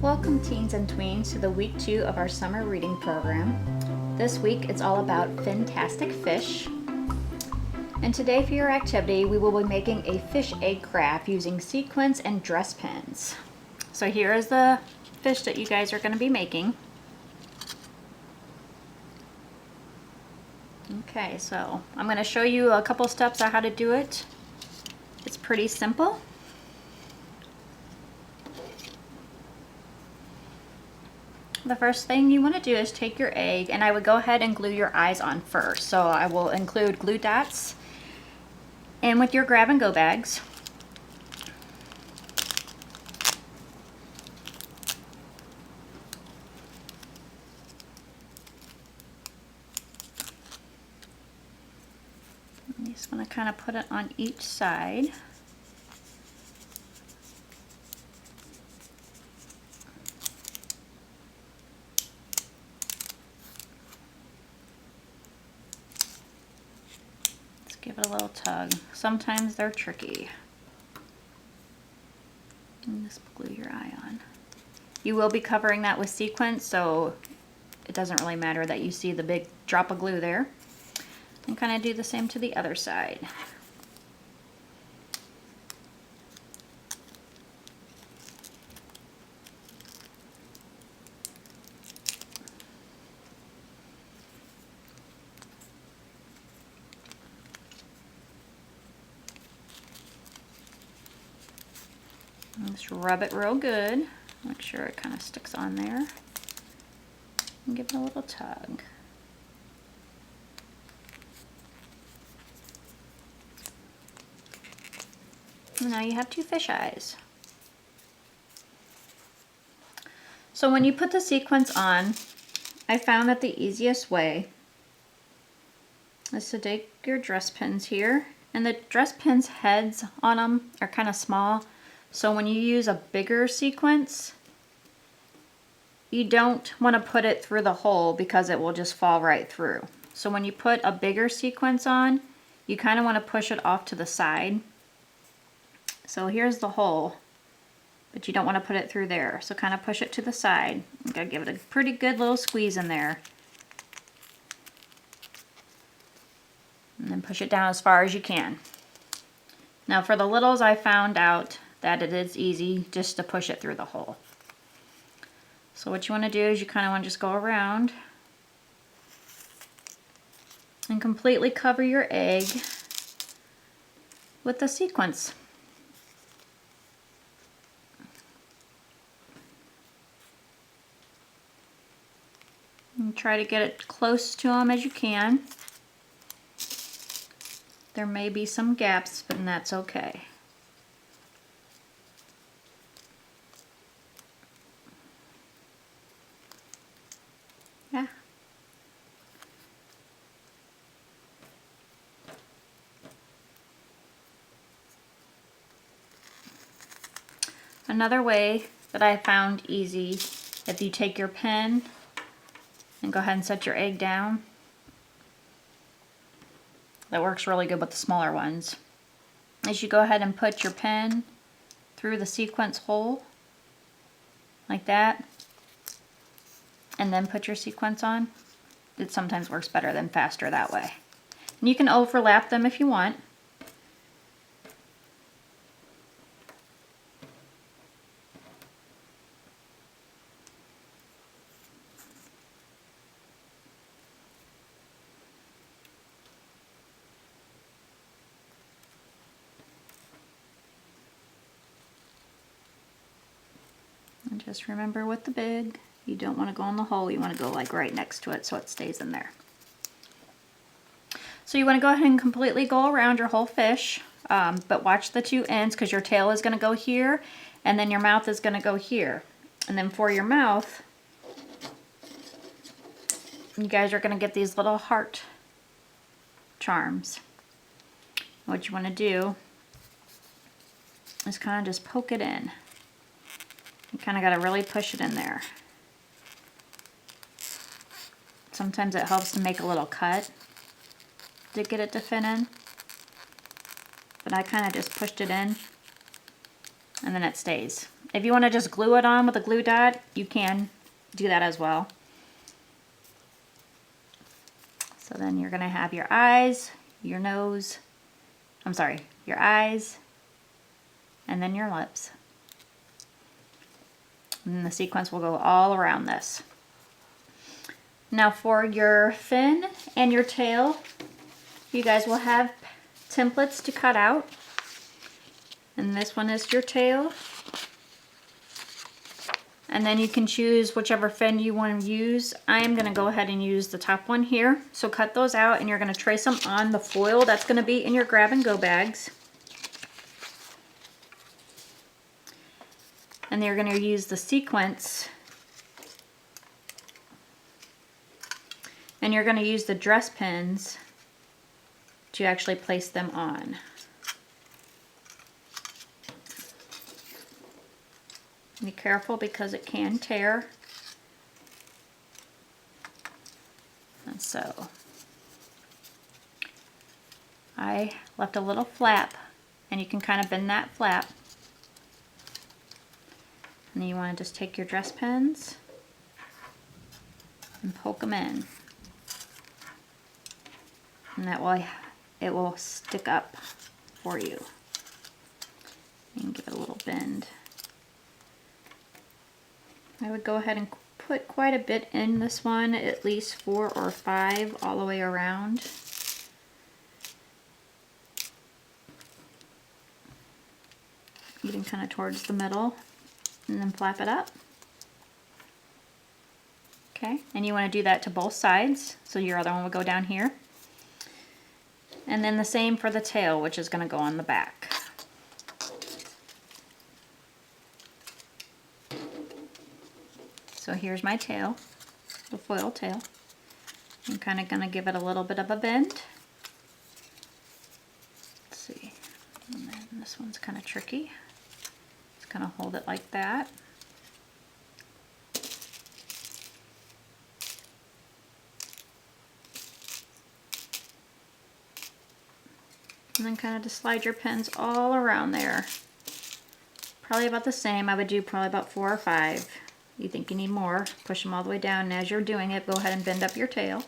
Welcome teens and tweens to the week 2 of our summer reading program. This week it's all about fantastic fish. And today for your activity we will be making a fish egg craft using sequins and dress pins. So here is the fish that you guys are going to be making. Okay, so I'm going to show you a couple steps on how to do it. It's pretty simple. The first thing you want to do is take your egg, and I would go ahead and glue your eyes on first. So I will include glue dots and with your grab and go bags. I'm just going to kind of put it on each side. Give it a little tug. Sometimes they're tricky. And just glue your eye on. You will be covering that with sequins, so it doesn't really matter that you see the big drop of glue there. And kind of do the same to the other side. Just rub it real good. Make sure it kind of sticks on there. And give it a little tug. And now you have two fish eyes. So when you put the sequins on, I found that the easiest way is to take your dress pins here. And the dress pins heads on them are kind of small. So when you use a bigger sequence, you don't want to put it through the hole because it will just fall right through. So when you put a bigger sequence on, you kind of want to push it off to the side. So here's the hole, but you don't want to put it through there. So kind of push it to the side. You gotta give it a pretty good little squeeze in there. And then push it down as far as you can. Now for the littles, I found out that it is easy just to push it through the hole. So what you want to do is you kind of want to just go around and completely cover your egg with the sequins. And try to get it close to them as you can. There may be some gaps, but that's okay. Yeah. Another way that I found easy, if you take your pen and go ahead and set your egg down, that works really good with the smaller ones, is you go ahead and put your pen through the sequence hole like that, and then put your sequence on. It sometimes works better than faster that way. And you can overlap them if you want. And just remember with the big, you don't want to go in the hole, you want to go like right next to it so it stays in there. So you want to go ahead and completely go around your whole fish, but watch the two ends because your tail is going to go here and then your mouth is going to go here. And then for your mouth, you guys are going to get these little heart charms. What you want to do is kind of just poke it in. You kind of got to really push it in there. Sometimes it helps to make a little cut to get it to fit in. But I kind of just pushed it in and then it stays. If you want to just glue it on with a glue dot, you can do that as well. So then you're going to have your eyes, your nose, your eyes, and then your lips. And the sequence will go all around this. Now for your fin and your tail, you guys will have templates to cut out. And this one is your tail. And then you can choose whichever fin you want to use. I am going to go ahead and use the top one here. So cut those out and you're going to trace them on the foil that's going to be in your grab and go bags. And you're going to use the sequence. And you're going to use the dress pins to actually place them on. Be careful because it can tear. And so I left a little flap, and you can kind of bend that flap. And then you want to just take your dress pins and poke them in. And that way it will stick up for you. You can give it a little bend. I would go ahead and put quite a bit in this one, at least 4 or 5 all the way around. Even kind of towards the middle, and then flap it up. Okay, and you want to do that to both sides, so your other one will go down here. And then the same for the tail, which is going to go on the back. So here's my tail, the foil tail. I'm kind of going to give it a little bit of a bend. Let's see. And then this one's kind of tricky. Just kind of hold it like that. And then kind of just slide your pins all around there. Probably about the same. I would do probably about 4 or 5. You think you need more, push them all the way down, and as you're doing it, go ahead and bend up your tail.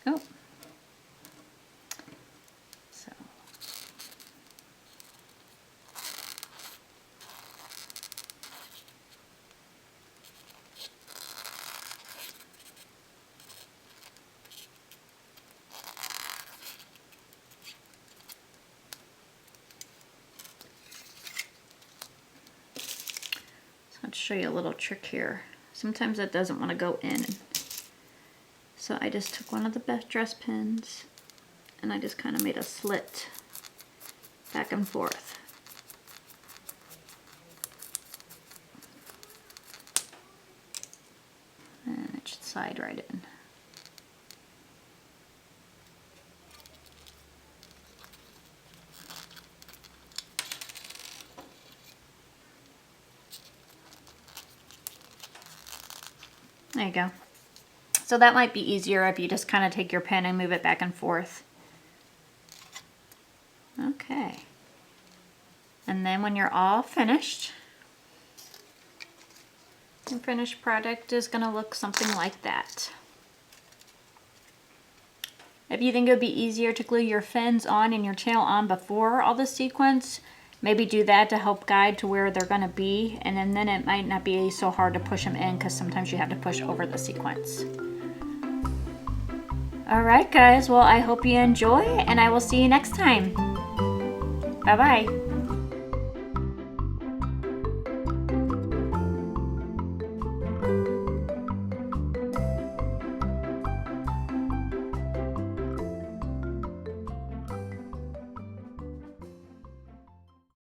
Oh. So. I'll show you a little trick here. Sometimes it doesn't want to go in. So I just took one of the dress pins and I just kind of made a slit back and forth. And it should slide right in. There you go. So that might be easier if you just kind of take your pen and move it back and forth. Okay. And then when you're all finished, your finished product is going to look something like that. If you think it would be easier to glue your fins on and your tail on before all the sequence, maybe do that to help guide to where they're going to be, and then it might not be so hard to push them in because sometimes you have to push over the sequence. Alright guys, well I hope you enjoy and I will see you next time. Bye bye.